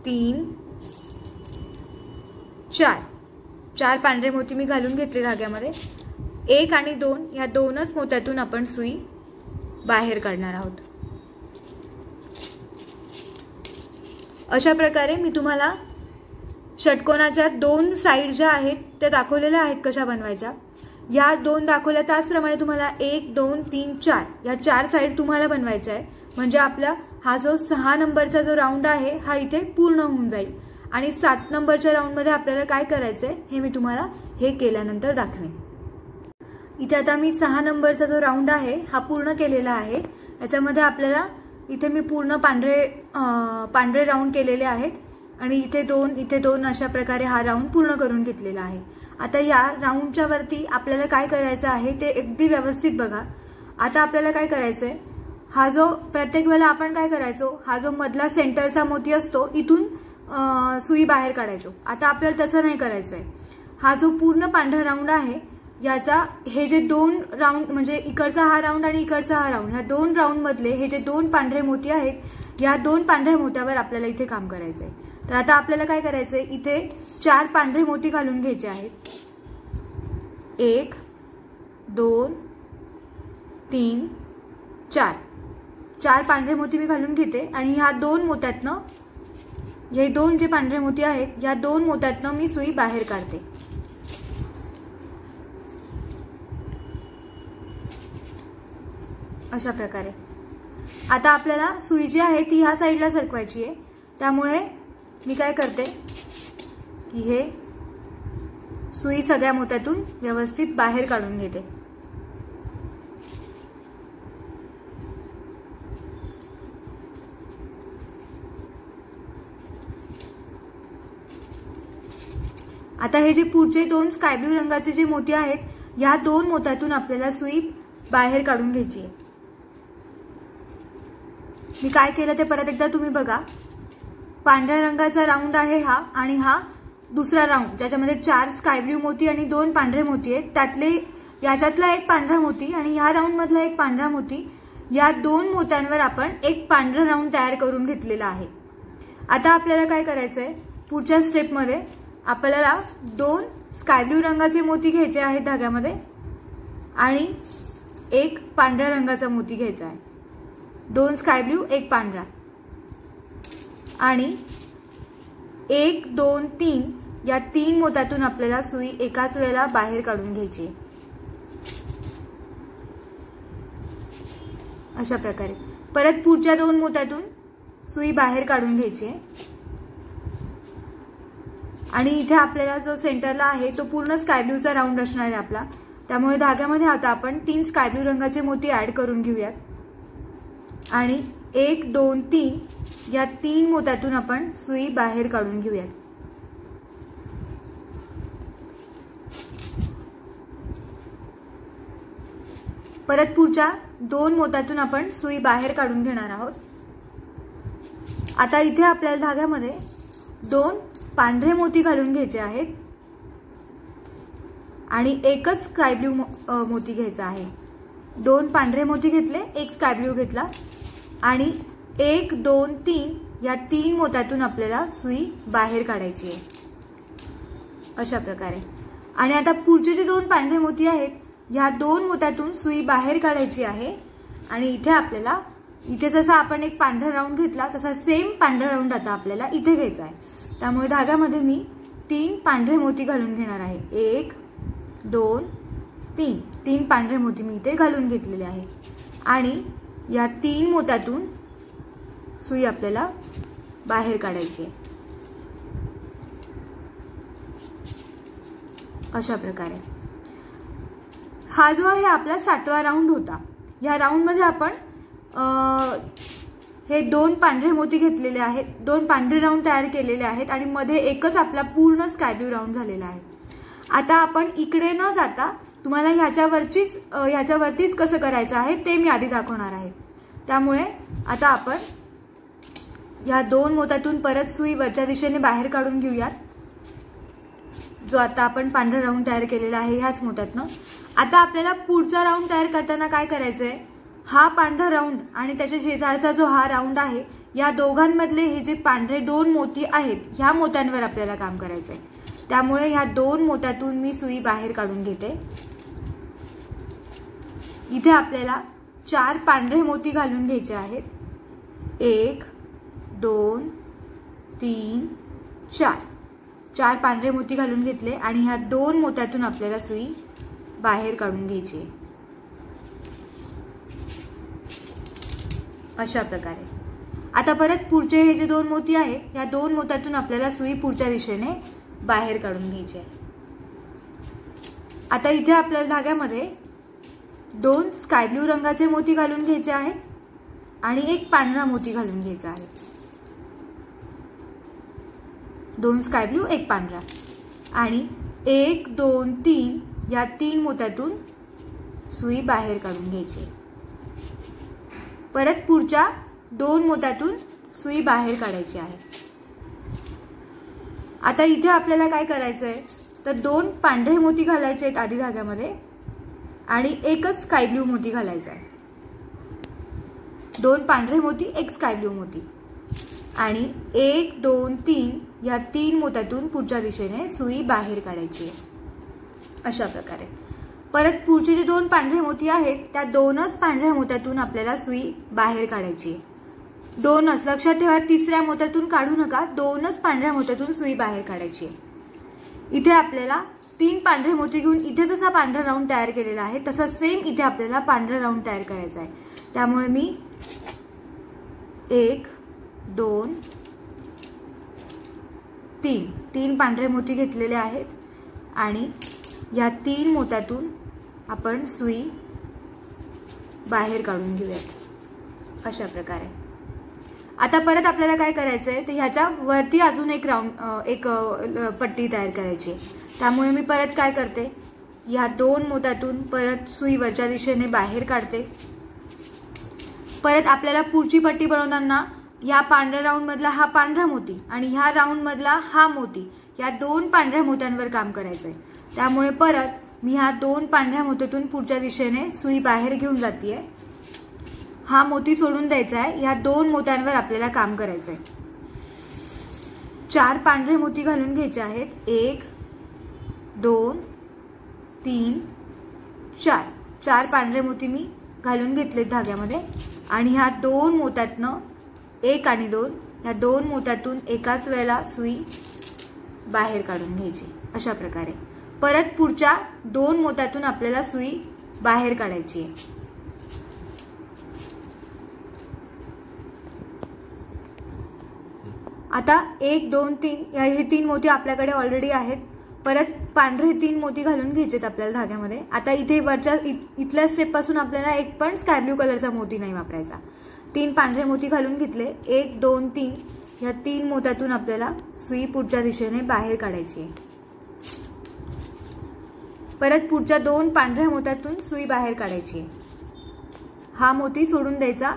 3 4 पांढरे मोती मी घालून घेतले धाग्यामध्ये। 1 आणि 2 या 2च मोत्यातून आपण सुई बाहेर काढणार आहोत। अशा प्रकारे मी तुम्हाला षटकोनाच्या 2 साइड ज्या आहेत त्या दाखवलेल्या आहेत कशा बनवायच्या। या 2 दाखवल्या त्याचप्रमाणे तुम्हाला 1 2 3 4 या 4 साइड तुम्हाला बनवायच्या आहे। म्हणजे आपला हा जो 6 नंबरचा जो राऊंड आहे हा इथे पूर्ण होऊन जाईल। आणि 7 नंबरच्या राऊंड मध्ये आपल्याला काय करायचंय हे मी तुम्हाला हे केल्यानंतर दाखवेन। इथे आता मी 6 नंबरचा जो राऊंड आहे हा पूर्ण केलेला आहे। याच्यामध्ये आपल्याला इथे मी पूर्ण पांढरे राऊंड केलेले आहेत आणि इथे 2 अशा प्रकारे हा राऊंड पूर्ण करून घेतलेला आहे। आता या राऊंडच्या वरती आपल्याला काय करायचं आहे ते अगदी व्यवस्थित बघा। आता आपल्याला काय करायचंय, हा जो प्रत्येक वेळेला आपण काय करायचो, हा जो मधला सेंटरचा मोती असतो इथून सुई बाहेर काढायचो। आता आपल्याला तसं नाही करायचंय। हा जो पूर्ण पांढरा राऊंड आहे याचा हे जे 2 राऊंड म्हणजे इकडचा हा राऊंड आणि इकडचा हा राऊंड, ह्या 2 राऊंड मधले हे जे 2 पांढरे मोती आहेत या 2 पांढऱ्या मोत्यावर आपल्याला इथे काम करायचंय। तर आता आपल्याला काय करायचंय, इथे 4 पांढरे मोती घालून घ्यायचे आहेत। 1 2 3 4 पांढरे मोती मी घालून घेते आणि ह्या 2 मोत्यातनं हे 2 जे पांढरे मोती आहेत या 2 मोत्यातनं मी सुई बाहेर काढते। अशा प्रकारे आता आपल्याला सुई जी आहे ती ह्या साईडला सरकवायची आहे। त्यामुळे मी काय करते की हे सुई सगळ्या मोत्यातून व्यवस्थित बाहेर काढून घेते। आता हे जे पुढचे 2 स्काय ब्लू रंगाचे जे मोती आहेत या 2 मोत्यातून आपल्याला सुई बाहेर काढून घ्यायची आहे। मी काय केलं ते परत एकदा तुम्ही बघा। पांढऱ्या रंगाचा राऊंड आहे हा आणि हा दुसरा राऊंड ज्याच्यामध्ये 4 स्काय ब्लू मोती आणि 2 पांढरे मोती आहेत। त्यातले याच्यातला एक पांढरा मोती आणि ह्या राऊंड मधला एक पांढरा मोती, या 2 मोत्यांवर आपण एक पांढरा राऊंड तयार करून घेतलेला आहे। आता आपल्याला काय करायचंय, पुढच्या स्टेप मध्ये आपल्याला 2 स्काय ब्लू रंगाचे मोती घ्यायचे आहेत धाग्यामध्ये आणि एक पांढऱ्या रंगाचा मोती घ्यायचा आहे। 2 स्काय ब्लू 1 पांढरा आणि 1 2 3 या 3 मोत्यातून आपल्याला सुई एकाच वेळेला बाहेर काढून घ्यायची। अशा प्रकारे परत पुढच्या 2 मोत्यातून सुई बाहेर काढून घ्यायची आणि इथे आपल्याला जो सेंटरला आहे तो पूर्ण स्काय ब्लूचा राऊंड असणार आहे आपला। त्यामुळे धाग्यामध्ये आता आपण 3 स्काय ब्लू रंगाचे मोती ऍड करून घेऊयात आणि 1 2 3 या 3 मोत्यातून आपण सुई बाहेर काढून घेऊयात। परत पुढच्या 2 मोत्यातून आपण सुई बाहेर काढून घेणार आहोत। आता इथे आपल्याला धाग्यामध्ये 2 पांढरे मोती घालून घ्यायचे आहेत आणि एकच स्काय ब्लू मोती घ्यायचा आहे। 2 पांढरे मोती घेतले, एक स्काय ब्लू घेतला आणि 1 2 3 या 3 मोत्यातून आपल्याला सुई बाहेर काढायची आहे अशा प्रकारे। आणि आता पुढचे जे 2 पांढरे मोती आहेत या 2 मोत्यातून सुई बाहेर काढायची आहे आणि इथे आपल्याला इथे जसा आपण एक पांढरा राऊंड घेतला तसा सेम पांढरा राऊंड आता आपल्याला इथे घ्यायचा आहे। त्यामुळे धाग्यामध्ये मी 3 पांढरे मोती घालून घेणार आहे। 1 2 3 3 पांढरे मोती मी इथे घालून घेतलेले आहे आणि या 3 मोत्यातून सुई आपल्याला बाहेर काढायची आहे अशा प्रकारे। हा जो आहे आपला 7वा राऊंड होता। या राऊंड मध्ये आपण हे 2 पांढरे मोती घेतलेले आहेत, 2 पांढरे राऊंड तयार केलेले आहेत आणि मध्ये एकच आपला पूर्ण स्काय ब्लू राऊंड झालेला आहे। आता आपण इकडे न जाता तुम्हाला ह्याच्यावरतीच कसं करायचं आहे ते मी आधी दाखवणार आहे। त्यामुळे आता आपण या 2 मोत्यातून परत सुई वरच्या दिशेने बाहेर काढून घेऊयात, जो आता आपण पांढरा राऊंड तयार केलेला आहे ह्याच मोत्यातनं। आता आपल्याला पुढचा राऊंड तयार करताना काय करायचंय, हा पांढरा राऊंड आणि त्याच्या शेजारचा जो हा राऊंड आहे या दोघांमधले हे जे पांढरे 2 मोती आहेत ह्या मोत्यांवर आपल्याला काम करायचंय। त्यामुळे ह्या 2 मोत्यातून मी सुई बाहेर काढून घेते। इथे आपल्याला 4 पांढरे मोती घालून घ्यायचे आहेत। 1 2 3 4 पांढरे मोती घालून घेतले आणि ह्या 2 मोत्यातून आपल्याला सुई बाहेर काढून घ्यायची आहे अशा प्रकारे। आता परत पुढचे हे जे 2 मोती आहेत या 2 मोत्यातून आपल्याला सुई पुढच्या दिशेने बाहेर काढून घ्यायची आहे। आता इथे आपल्याला धाग्यामध्ये 2 स्काय ब्लू रंगाचे मोती घालून घ्यायचे आहेत आणि एक पांढरा मोती घालून घ्यायचा आहे। 2 स्काय ब्लू, एक पांढरा आणि 1 2 3 या 3 मोत्यातून सुई बाहेर काढून घ्यायची। परत पुढच्या 2 मोत्यातून सुई बाहेर काढायची आहे। आता इथे आपल्याला काय करायचंय तर 2 पांढरे मोती घालायचे आहेत आधी धाग्यामध्ये आणि एकच स्काय ब्लू मोती घालायचा आहे। 2 पांढरे मोती, एक स्काय ब्लू मोती आणि 1 2 3 या 3 मोत्यातून पुढच्या दिशेने सुई बाहेर काढायची आहे अशा प्रकारे। परत पुढचे जे 2 पांढरे मोती आहेत त्या 2च पांढऱ्या मोत्यातून आपल्याला सुई बाहेर काढायची आहे। 2च लक्षात ठेवा, तिसऱ्या मोत्यातून काढू नका, 2च पांढऱ्या मोत्यातून सुई बाहेर काढायची आहे। इथे आपल्याला 3 पांढरे मोती घेऊन इथे जसा पांढरा राऊंड तयार केलेला आहे तसा सेम इथे आपल्याला पांढरा राऊंड तयार करायचा आहे। त्यामुळे मी 1 2 3 पांढरे मोती घेतलेले आहेत आणि या 3 मोत्यातून आपण सुई बाहेर काढून घेऊयात अशा प्रकारे। आता परत आपल्याला काय करायचंय तर ह्याच्या वरती अजून एक पट्टी तयार करायची आहे। त्यामुळे मी परत काय करते, या 2 मोत्यातून परत सुई वरच्या दिशेने बाहेर काढते। परत आपल्याला पुढची पट्टी बनवताना या पांढऱ्या राऊंड मधला हा पांढरा मोती आणि ह्या राऊंड मधला हा मोती या 2 पांढऱ्या मोत्यांवर काम करायचंय। त्यामुळे परत मी ह्या 2 पांढऱ्या मोत्यातून पुढच्या दिशेने सुई बाहेर घेऊन जातेय। हा मोती सोडून द्यायचा आहे, या 2 मोत्यांवर आपल्याला काम करायचंय। 4 पांढरे मोती घालून घ्यायचे आहेत। 1 2 3 4 पांढरे मोती मी घालून घेतले धाग्यामध्ये आणि ह्या 2 मोत्यातनं 1 आणि 2 या 2 मोत्यातून एकाच वेळेला सुई बाहेर काढून घ्यायची अशा प्रकारे। परत पुढच्या 2 मोत्यातून आपल्याला सुई बाहेर काढायची आहे। आता 1 2 3 हे 3 मोती आपल्याकडे ऑलरेडी आहेत। परत पांढरे 3 मोती घालून घ्यायचेत आपल्याला धाग्यामध्ये। आता इथे वरच्या इथल्या स्टेप पासून आपल्याला एक पण स्काय ब्लू कलरचा मोती नाही वापरायचा। 3 पांढरे मोती घालून घेतले। 1 2 3 या 3 मोत्यातून आपल्याला सुई पुढच्या दिशेने बाहेर काढायची आहे। परत पुढच्या 2 पांढऱ्या मोत्यातून सुई बाहेर काढायची आहे। हा मोती सोडून द्यायचा,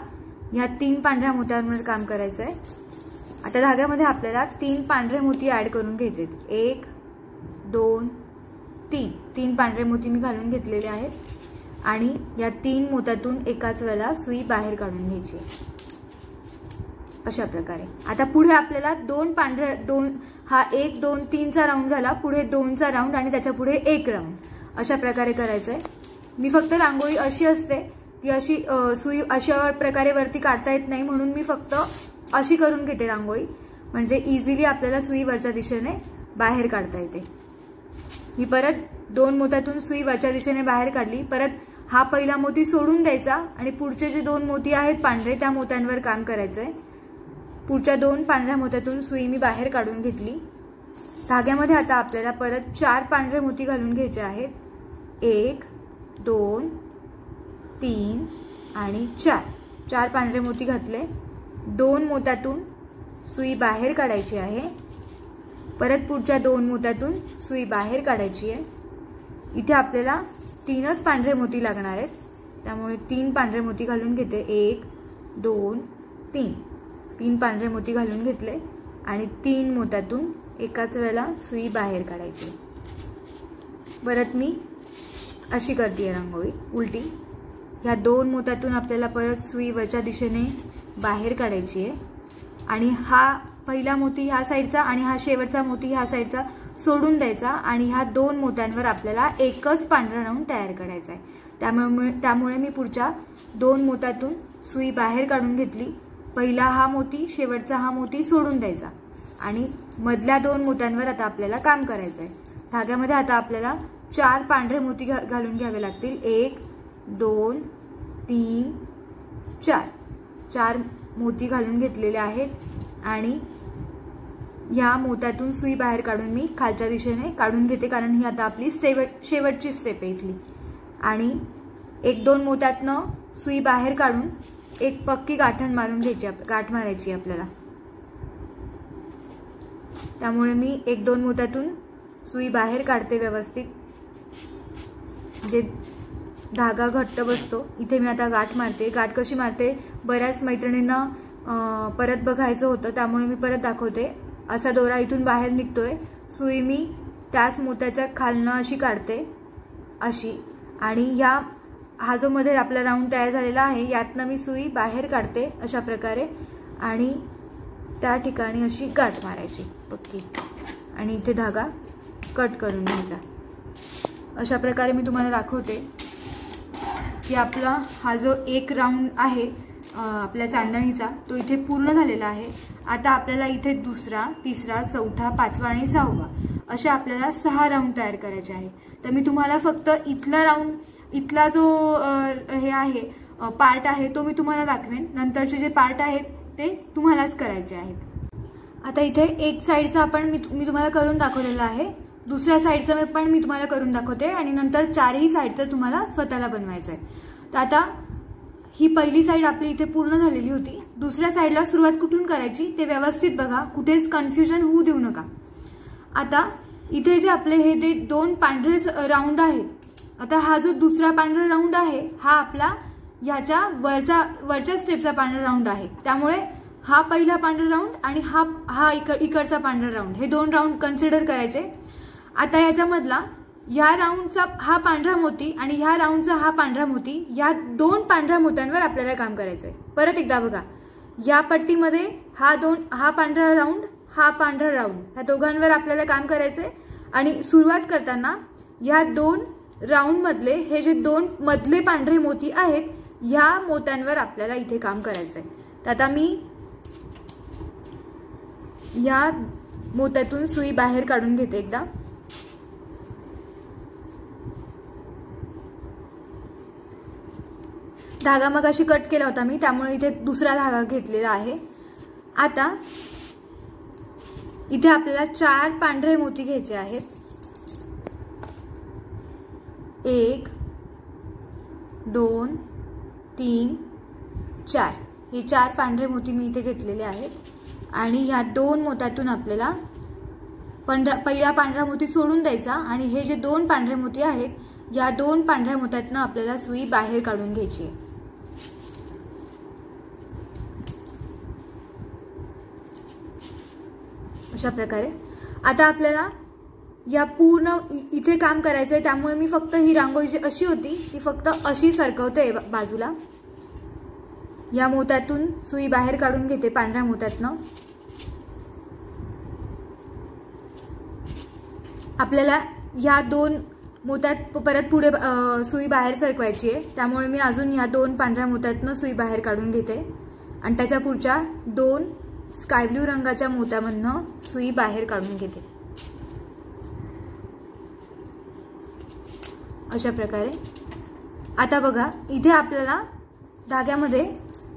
या 3 पांढऱ्या मोत्यांवर काम करायचंय आता धाग्यामध्ये आपल्याला 3 पांढरे मोती ऍड करून घ्यायचे. 1 2 3 3 पांढरे मोती मी घालून घेतलेले आहेत आणि या 3 मोत्यातून एकाच वेळेला सुई बाहेर काढून घ्यायची अशा प्रकारे. आता पुढे आपल्याला 2 पांढरे 2 हा 1 2 3 चा राऊंड झाला, पुढे 2 चा राऊंड आणि त्याच्या पुढे 1 राऊंड अशा प्रकारे करायचंय. मी फक्त रांगोळी अशी असते ती अशी सुई अशा प्रकारे वरती काढता येत नाही म्हणून मी फक्त अशी करून घेते रांगोळी, म्हणजे इझिली आपल्याला सुई वरच्या दिशेने बाहेर काढता येते. मी परत 2 मोत्यातून सुई वरच्या दिशेने बाहेर काढली. परत हा पहिला मोती सोडून द्यायचा आणि पुढचे जे 2 मोती आहेत पांढरे त्या मोत्यांवर काम करायचंय. पुढच्या 2 पांढऱ्या मोत्यातून सुई मी बाहेर काढून घेतली. धाग्यामध्ये आता आपल्याला परत 4 पांढरे मोती घालून घ्यायचे आहेत. 1 2 3 आणि 4 पांढरे मोती घातले. 2 मोत्यातून सुई बाहेर काढायची आहे. परत पुढच्या 2 मोत्यातून सुई बाहेर काढायची आहे. इथे आपल्याला 3च पांढरे मोती लागणार आहेत, त्यामुळे 3 पांढरे मोती घालून घेते. 1 2 3 3 पांढरे मोती घालून घेतले आणि 3 मोत्यातून एकाच वेळेला सुई बाहेर काढायची. परत मी अशी करते रांगोळी उलटी. ह्या 2 मोत्यातून आपल्याला परत सुई वरच्या दिशेने बाहेर काढायची आहे आणि हा पहिला मोती ह्या साईडचा आणि हा शेवटचा मोती ह्या साईडचा सोडून द्यायचा आणि ह्या 2 मोत्यांवर आपल्याला एकच पांढरा राऊंड तयार करायचा आहे. त्यामुळे मी पुढच्या 2 मोत्यातून सुई बाहेर काढून घेतली. पहिला हा मोती शेवटचा हा मोती सोडून द्यायचा आणि मधल्या 2 मोत्यांवर आता आपल्याला काम करायचं आहे. धाग्यामध्ये आता आपल्याला 4 पांढरे मोती घालून घ्यावे लागतील. 1 2 3 4 मोती घालून घेतलेले आहेत आणि या मोत्यातून सुई बाहेर काढून मी खालच्या दिशेने काढून घेते, कारण ही आता आपली शेवटची स्टेप आहे इथली. आणि 1 2 मोत्यातनं सुई बाहेर काढून एक पक्की गाठण मारून घ्यायची, गाठ मारायची आपल्याला. त्यामुळे मी 1 2 मोत्यातून सुई बाहेर काढते व्यवस्थित, जे धागा घट्ट बसतो. इथे मी आता गाठ मारते. गाठ कशी मारते बऱ्याच मैत्रिणींना परत बघायचं होतं, त्यामुळे मी परत दाखवते. असा दोरा इथून बाहेर निघतोय, सुई मी त्याच मोत्याच्या खालनं अशी काढते अशी, आणि हा जो मध्ये आपला राऊंड तयार झालेला आहे यातनं मी सुई बाहेर काढते अशा प्रकारे आणि त्या ठिकाणी अशी गाठ मारायची पक्की आणि इथे धागा कट करून घ्यायचा. अशा प्रकारे मी तुम्हाला दाखवते की आपला हा जो 1 राऊंड आहे आपल्या चांदणीचा तो इथे पूर्ण झालेला आहे. आता आपल्याला इथे 2रा 3रा 4था 5वा आणि 6वा अशा आपल्याला 6 राऊंड तयार करायचे आहे. तर मी तुम्हाला फक्त इथला जो हे आहे पार्ट आहे तो मी तुम्हाला दाखवेन. नंतरचे जे पार्ट आहेत ते तुम्हालाच करायचे आहेत. आता इथे एक साईडचा आपण मी तुम्हाला करून दाखवलेला आहे, दुसऱ्या साईडचं पण मी तुम्हाला करून दाखवते आणि नंतर 4ही साईडचं तुम्हाला स्वतःला बनवायचं आहे. तर आता ही पहिली साईड आपली इथे पूर्ण झालेली होती. दुसऱ्या साईडला सुरुवात कुठून करायची ते व्यवस्थित बघा, कुठेच कन्फ्युजन होऊ देऊ नका. आता इथे जे आपले हे 2 पांढरे राऊंड आहेत, आता हा जो दुसरा पांढरा राऊंड आहे हा आपला ह्याच्या वरच्या स्टेपचा पांढरा राऊंड आहे. त्यामुळे हा पहिला पांढरा राऊंड आणि हा इकडचा पांढरा राऊंड, हे 2 राऊंड कन्सिडर करायचे. आता याच्यामधला या राऊंडचा हा पांढरा मोती आणि ह्या राऊंडचा हा पांढरा मोती, या 2 पांढऱ्या मोत्यांवर आपल्याला काम करायचंय. परत एकदा बघा, या पट्टीमध्ये हा पांढरा राऊंड, हा पांढरा राऊंड, ह्या दोघांवर आपल्याला काम करायचंय. आणि सुरुवात करताना या 2 राऊंड मधले हे जे 2 मधले पांढरे मोती आहेत ह्या मोत्यांवर आपल्याला इथे काम करायचंय. तर आता मी या मोत्यातून सुई बाहेर काढून घेते एकदा. धागा मग अशी कट केला होता मी, त्यामुळे इथे दुसरा धागा घेतलेला आहे. आता इथे आपल्याला 4 पांढरे मोती घ्यायचे आहेत. 1 2 3 4 हे 4 पांढरे मोती मी इथे घेतलेले आहेत आणि ह्या 2 मोत्यातून आपल्याला पहिला पांढरा मोती सोडून द्यायचा आणि हे जे 2 पांढरे मोती आहेत या 2 पांढऱ्या मोत्यातनं आपल्याला सुई बाहेर काढून घ्यायची आहे. अशा प्रकारे आता आपल्याला या पूर्ण इथे काम करायचं आहे, त्यामुळे मी फक्त ही रांगोळी जी अशी होती ती फक्त अशी सरकवते बाजूला. या मोत्यातून सुई बाहेर काढून घेते, पांढऱ्या मोत्यातनं. आपल्याला या 2 मोत्यात परत पुढे सुई बाहेर सरकवायची आहे, त्यामुळे मी अजून या 2 पांढऱ्या मोत्यातनं सुई बाहेर काढून घेते आणि त्याच्या पुढच्या 2 स्काय ब्लू रंगाच्या मोत्यामधनं सुई बाहेर काढून घेते. अशा प्रकारे आता बघा, इथे आपल्याला धाग्यामध्ये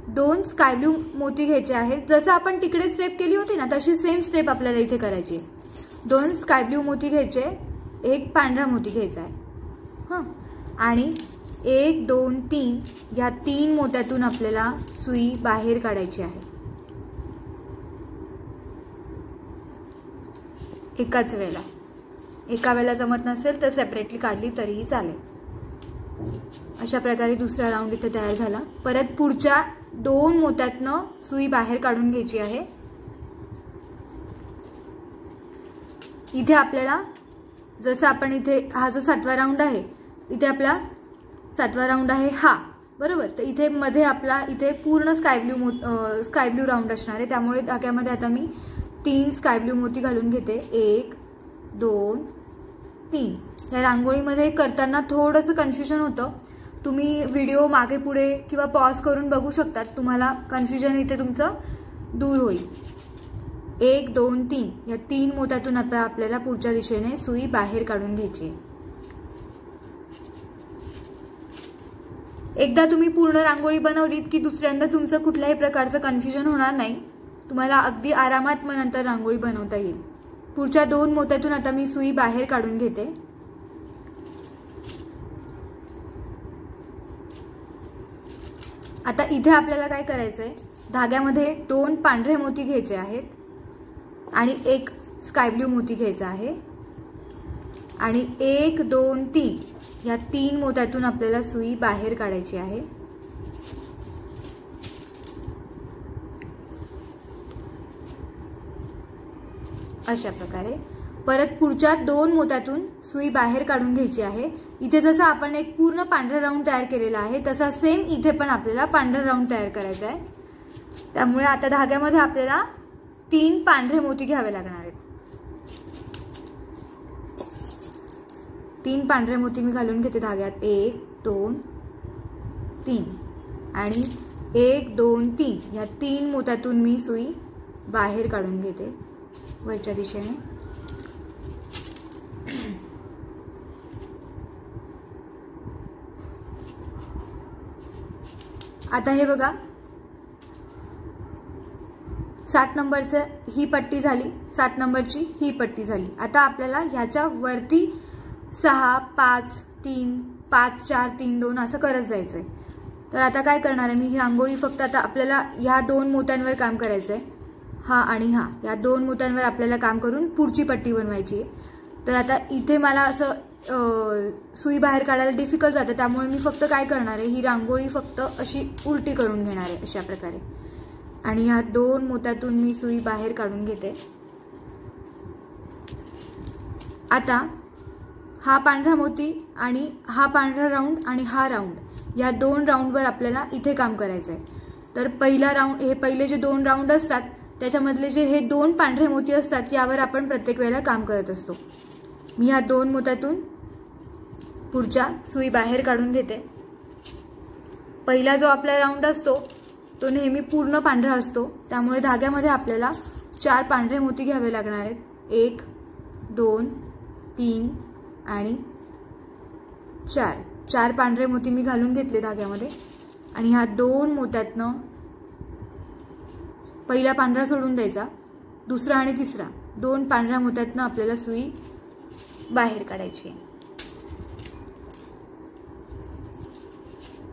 2 स्काय ब्लू मोती घ्यायचे आहेत. जसं आपण तिकडे स्टेप केली होती ना, तशी सेम स्टेप आपल्याला इथे करायची. 2 स्काय ब्लू मोती घ्यायचे, 1 पांढरा मोती घ्यायचा आहे. हां, आणि 1 2 3 या 3 मोत्यातून आपल्याला सुई बाहेर काढायची आहे एकाच वेळेला. एका वेळेला जमत नसेल तर सेपरेटली काढली तरीही चालेल. अशा प्रकारे दुसरा राऊंड इथे तयार झाला. परत पुढच्या 2 मोत्यातनं सुई बाहेर काढून घ्यायची आहे. इथे आपल्याला जसं आपण इथे हा जो 7वा राऊंड आहे, इथे आपला 7वा राऊंड आहे हा, बरोबर. तर इथे मध्ये आपला इथे पूर्ण स्काय ब्लू राऊंड असणार आहे, त्यामुळे धाग्यामध्ये आता मी 3 स्काय ब्लू मोती घालून घेते. 1 2 3. या रांगोळीमध्ये करताना थोडंसं कन्फ्युजन होतं. तुम्ही व्हिडिओ मागे पुढे किंवा पॉज करून बघू शकतात, तुम्हाला कन्फ्युजन इथे तुमचं दूर होईल. 1 2 3 या 3 मोत्यातून आपल्याला पुढच्या दिशेने सुई बाहेर काढून घ्यायची. एकदा तुम्ही पूर्ण रांगोळी बनवलीत की दुसऱ्यांदा तुमचं कुठल्याही प्रकारचं कन्फ्युजन होणार नाही. तुम्हाला अगदी आरामात मग नंतर रांगोळी बनवता येईल. पुढच्या 2 मोत्यातून आता मी सुई बाहेर काढून घेते. आता इथे आपल्याला काय करायचंय, धाग्यामध्ये 2 पांढरे मोती घ्यायचे आहेत आणि 1 स्काय ब्लू मोती घ्यायचा आहे आणि 1 2 3 या 3 मोत्यातून आपल्याला सुई बाहेर काढायची आहे. अशा प्रकारे परत पुढच्या 2 मोत्यातून सुई बाहेर काढून घ्यायची आहे. इथे जसं आपण एक पूर्ण पांढरा राऊंड तयार केलेला आहे, तसा सेम इथे पण आपल्याला पांढरा राऊंड तयार करायचा आहे. त्यामुळे आता धाग्यामध्ये आपल्याला 3 पांढरे मोती घ्यावे लागणार आहेत. 3 पांढरे मोती मी घालून घेते धाग्यात. 1 2 3 आणि 1 2 3 या 3 मोत्यातून मी सुई बाहेर काढून घेते वरच्या दिशेने. आता हे बघा, 7 नंबरचं ही पट्टी झाली, 7 नंबरची ही पट्टी झाली. आता आपल्याला ह्याच्या वरती 6 5 3 5 4 3 2 असं करत जायचंय. तर आता काय करणार आहे मी, ही रांगोळी फक्त आता आपल्याला ह्या 2 मोत्यांवर काम करायचंय. हा आणि हा या 2 मोत्यांवर आपल्याला काम करून पुढची पट्टी बनवायची आहे. तर आता इथे मला असं सुई बाहेर काढायला डिफिकल्ट जातं, त्यामुळे मी फक्त काय करणार आहे, ही रांगोळी फक्त अशी उलटी करून घेणार आहे अशा प्रकारे. आणि ह्या 2 मोत्यातून मी सुई बाहेर काढून घेते. आता हा पांढरा मोती आणि हा पांढरा राऊंड आणि हा राऊंड या 2 राऊंडवर आपल्याला इथे काम करायचं आहे. तर पहिला राऊंड, हे पहिले जे 2 राऊंड असतात त्याच्यामधले जे हे 2 पांढरे मोती असतात यावर आपण प्रत्येक वेळेला काम करत असतो. मी ह्या 2 मोत्यातून पुढच्या सुई बाहेर काढून घेते. पहिला जो आपला राऊंड असतो तो नेहमी पूर्ण पांढरा असतो, त्यामुळे धाग्यामध्ये आपल्याला 4 पांढरे मोती घ्यावे लागणार आहेत. 1 2 3 आणि 4 पांढरे मोती मी घालून घेतले धाग्यामध्ये. आणि ह्या 2 मोत्यातनं पहिला पांढरा सोडून द्यायचा, दुसरा आणि तिसरा 2 पांढऱ्या मोत्यातनं आपल्याला सुई बाहेर काढायची आहे.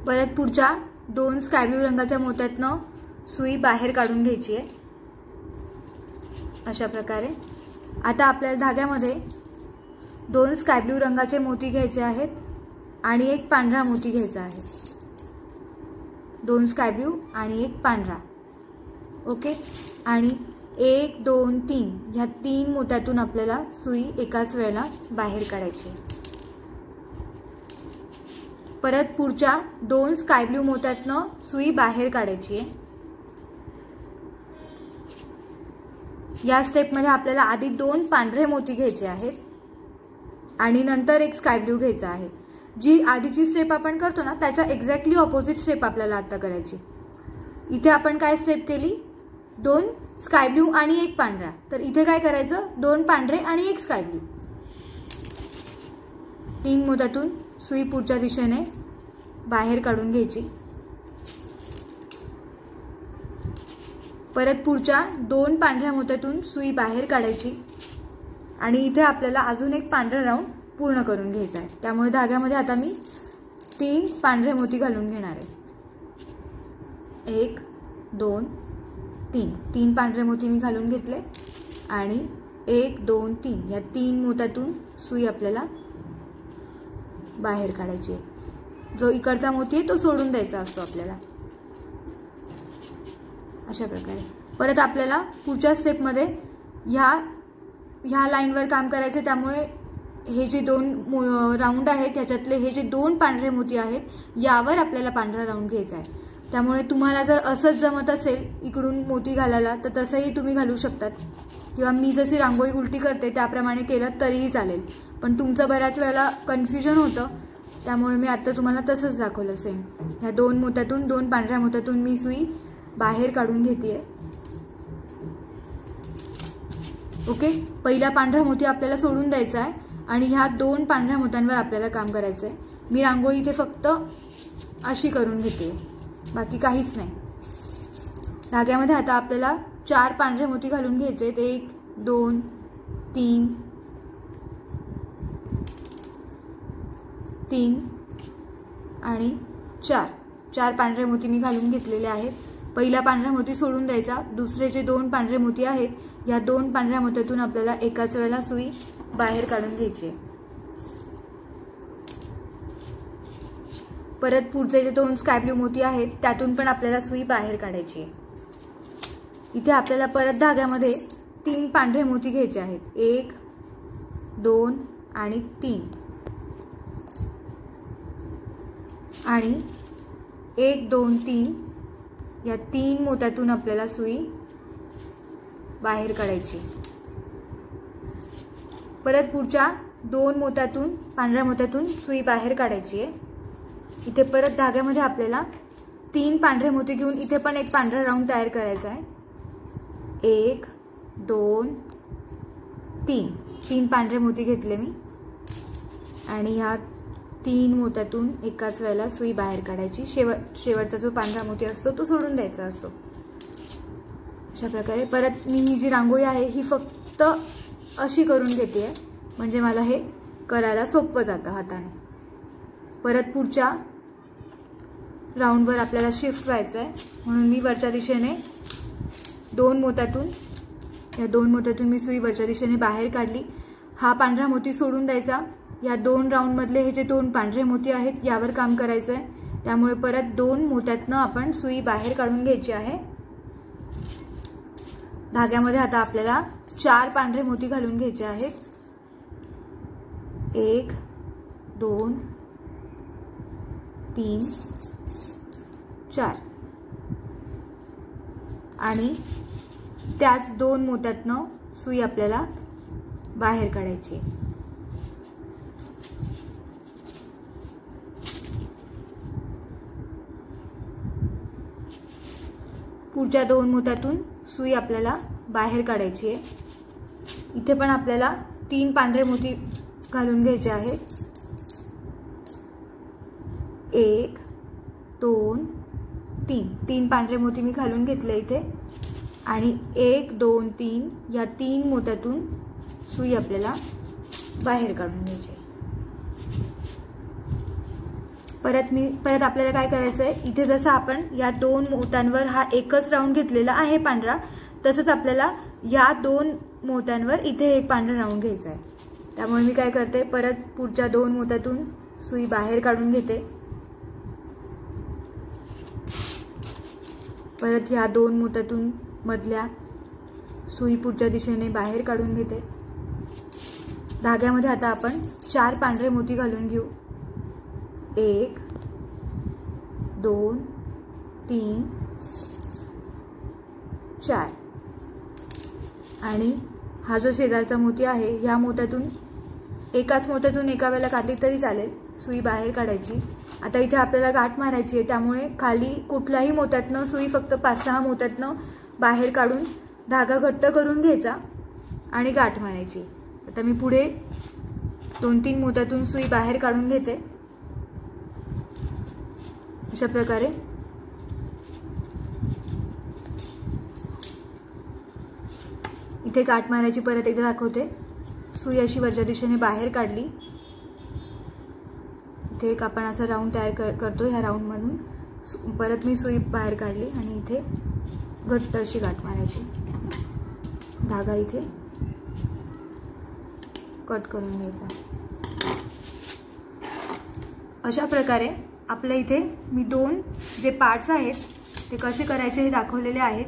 परत पुढच्या 2 स्काय ब्लू रंगाच्या मोत्यातनं सुई बाहेर काढून घ्यायची आहे अशा प्रकारे. आता आपल्याला धाग्यामध्ये 2 स्काय ब्लू रंगाचे मोती घ्यायचे आहेत आणि 1 पांढरा मोती घ्यायचा आहे. 2 स्काय ब्लू आणि 1 पांढरा. ओके. आणि 1 2 3 ह्या 3 मोत्यातून आपल्याला सुई एकाच वेळेला बाहेर काढायची। परत पुढच्या 2 स्काय ब्लू मोत्यातनं सुई बाहेर काढायची आहे। या स्टेप मध्ये आपल्याला आधी 2 पांढरे मोती घ्यायचे आहेत आणि नंतर एक स्काय ब्लू घ्यायचा आहे। जी आधीची स्टेप आपण करतो ना त्याच्या एक्झॅक्टली ऑपोजिट स्टेप आपल्याला आता करायची। इथे आपण काय स्टेप केली, 2 स्काय ब्लू आणि 1 पांढरा, तर इथे काय करायचं, 2 पांढरे आणि 1 स्काय ब्लू। 3 मोत्यातून सुई पुढच्या दिशेने बाहेर काढून घ्यायची। परत पुढच्या 2 पांढऱ्या मोत्यातून सुई बाहेर काढायची आणि इथे आपल्याला अजून एक पांढरा राऊंड पूर्ण करून घ्यायचा आहे। त्यामुळे धाग्यामध्ये आता मी 3 पांढरे मोती घालून घेणार आहे। 1 2 3 3 पांढरे मोती मी घालून घेतले आणि 1 2 3 या 3 मोत्यातून सुई आपल्याला बाहेर काढायची आहे। जो इकडचा मोती आहे तो सोडून द्यायचा असतो आपल्याला, अशा प्रकारे। परत आपल्याला पुढच्या स्टेप मध्ये ह्या लाईनवर काम करायचे। त्यामुळे हे जे 2 राऊंड आहेत त्याच्यातले हे जे 2 पांढरे मोती आहेत यावर आपल्याला पांढरा राऊंड घ्यायचा आहे। त्यामुळे तुम्हाला जर असंच जमत असेल इकडून मोती घालायला तर तसंही तुम्ही घालू शकतात, किंवा मी जशी रांगोळी उलटी करते त्याप्रमाणे केलं तरीही चालेल। पण तुमचं बऱ्याच वेळेला कन्फ्युजन होतं, त्यामुळे मी आता तुम्हाला तसंच दाखवलं सेम। ह्या 2 मोत्यातून 2 पांढऱ्या मोत्यातून मी सुई बाहेर काढून घेतेय। ओके, पहिला पांढरा मोती आपल्याला सोडून द्यायचा आहे आणि ह्या 2 पांढऱ्या मोत्यांवर आपल्याला काम करायचं आहे। मी रांगोळी इथे फक्त अशी करून घेते, बाकी काहीच नाही। धाग्यामध्ये आता आपल्याला 4 पांढरे मोती घालून घ्यायचे आहेत। 1 2 3 3 आणि 4 पांढरे मोती मी घालून घेतलेले आहेत। पहिला पांढरा मोती सोडून द्यायचा। दुसरे जे 2 पांढरे मोती आहेत या 2 पांढऱ्या मोत्यातून आपल्याला एकाच वेळेला सुई बाहेर काढून घ्यायची आहे। परत पुढचे जे 2 स्काय ब्लू मोती आहेत त्यातून पण आपल्याला सुई बाहेर काढायची आहे। इथे आपल्याला परत धाग्यामध्ये 3 पांढरे मोती घ्यायचे आहेत। 1 2 आणि 3 आणि 1 2 3 या 3 मोत्यातून आपल्याला सुई बाहेर काढायची। परत पुढच्या 2 मोत्यातून पांढऱ्या मोत्यातून सुई बाहेर काढायची आहे। इथे परत धाग्यामध्ये आपल्याला 3 पांढरे मोती घेऊन इथे पण एक पांढरा राऊंड तयार करायचा आहे। 1 2 3 पांढरे मोती घेतले मी आणि ह्या 3 मोत्यातून एकाच वेळेला सुई बाहेर काढायची। शेवटचा जो पांढरा मोती असतो तो सोडून द्यायचा असतो, अशा प्रकारे। परत मी ही जी रांगोळी आहे ही फक्त अशी करून घेते आहे, म्हणजे मला हे करायला सोपं जातं हाताने। परत पुढच्या राऊंडवर आपल्याला शिफ्ट व्हायचं आहे, म्हणून मी वरच्या दिशेने 2 मोत्यातून मी सुई वरच्या दिशेने बाहेर काढली। हा पांढरा मोती सोडून द्यायचा। या 2 राऊंड मधले हे जे 2 पांढरे मोती आहेत यावर काम करायचं आहे। त्यामुळे परत 2 मोत्यातनं आपण सुई बाहेर काढून घ्यायची आहे। धाग्यामध्ये आता आपल्याला 4 पांढरे मोती घालून घ्यायचे आहेत। 1 2 3 4 आणि त्याच 2 मोत्यातनं सुई आपल्याला बाहेर काढायची। पुढच्या 2 मोत्यातून सुई आपल्याला बाहेर काढायची आहे। इथे पण आपल्याला 3 पांढरे मोती घालून घ्यायचे आहेत। 1 2 3 पांढरे मोती मी घालून घेतले इथे आणि 1 2 3 या 3 मोत्यातून सुई आपल्याला बाहेर काढून घ्यायची। परत आपल्याला काय करायचं आहे, इथे जसं आपण या 2 मोत्यांवर हा एकच राऊंड घेतलेला आहे पांढरा, तसंच आपल्याला या 2 मोत्यांवर इथे एक पांढरा राऊंड घ्यायचा आहे। त्यामुळे मी काय करते, परत पुढच्या 2 मोत्यातून सुई बाहेर काढून घेते। परत या 2 मोत्यातून मधल्या सुई पुढच्या दिशेने बाहेर काढून घेते। धाग्यामध्ये आता आपण 4 पांढरे मोती घालून घेऊ। 1 2 3 4 आणि हा जो शेजारचा मोती आहे ह्या मोत्यातून एकाच मोत्यातून एका वेळेला काढली तरी चालेल। सुई बाहेर काढायची। आता इथे आपल्याला गाठ मारायची आहे, त्यामुळे खाली कुठल्याही मोत्यातनं सुई फक्त 5-6 मोत्यातनं बाहेर काढून धागा घट्ट करून घ्यायचा आणि गाठ मारायची। आता मी पुढे 2-3 मोत्यातून सुई बाहेर काढून घेते। अशा प्रकारे इथे गाठ मारायची परत एकदा दाखवते। सुई अशी वरच्या दिशेने बाहेर काढली। इथे एक आपण असा राऊंड तयार करतो। ह्या राऊंड मधून परत मी सुई बाहेर काढली आणि इथे घट्ट अशी गाठ मारायची। धागा इथे कट करून घ्यायचा। अशा प्रकारे आपल्या इथे मी 2 जे पार्ट्स आहेत ते कसे करायचे हे दाखवलेले आहेत।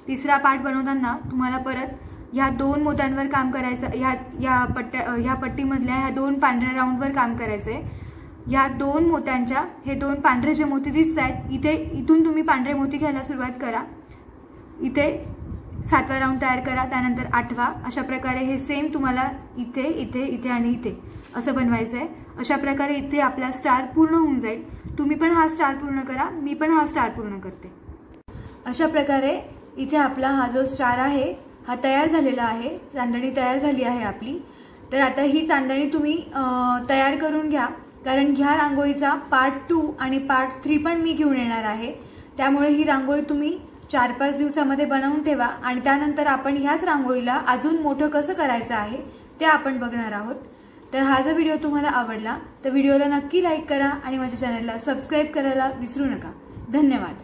तिसरा पार्ट बनवताना तुम्हाला परत ह्या 2 मोत्यांवर काम करायचं। ह्या पट्टीमधल्या ह्या 2 पांढऱ्या राऊंडवर काम करायचंय। या 2 मोत्यांच्या हे 2 पांढरे जे मोती दिसत आहेत इथून तुम्ही पांढरे मोती घ्यायला सुरुवात करा। इथे 7वा राऊंड तयार करा, त्यानंतर 8वा। अशा प्रकारे हे सेम तुम्हाला इथे इथे इथे आणि इथे असं बनवायचं आहे। अशा प्रकारे इथे आपला स्टार पूर्ण होऊन जाईल। तुम्ही पण हा स्टार पूर्ण करा, मी पण हा स्टार पूर्ण करते। अशा प्रकारे इथे आपला हा जो स्टार आहे हा तयार झालेला आहे। चांदणी तयार झाली आहे आपली। तर आता ही चांदणी तुम्ही तयार करून घ्या, कारण ह्या रांगोळीचा पार्ट 2 आणि पार्ट 3 पण मी घेऊन येणार आहे। त्यामुळे ही रांगोळी तुम्ही 4-5 दिवसामध्ये बनवून ठेवा आणि त्यानंतर आपण ह्याच रांगोळीला अजून मोठं कसं करायचं आहे ते आपण बघणार आहोत। तर हा जर व्हिडिओ तुम्हाला आवडला तर व्हिडिओला नक्की लाईक करा आणि माझ्या चॅनलला सबस्क्राईब करायला विसरू नका। धन्यवाद।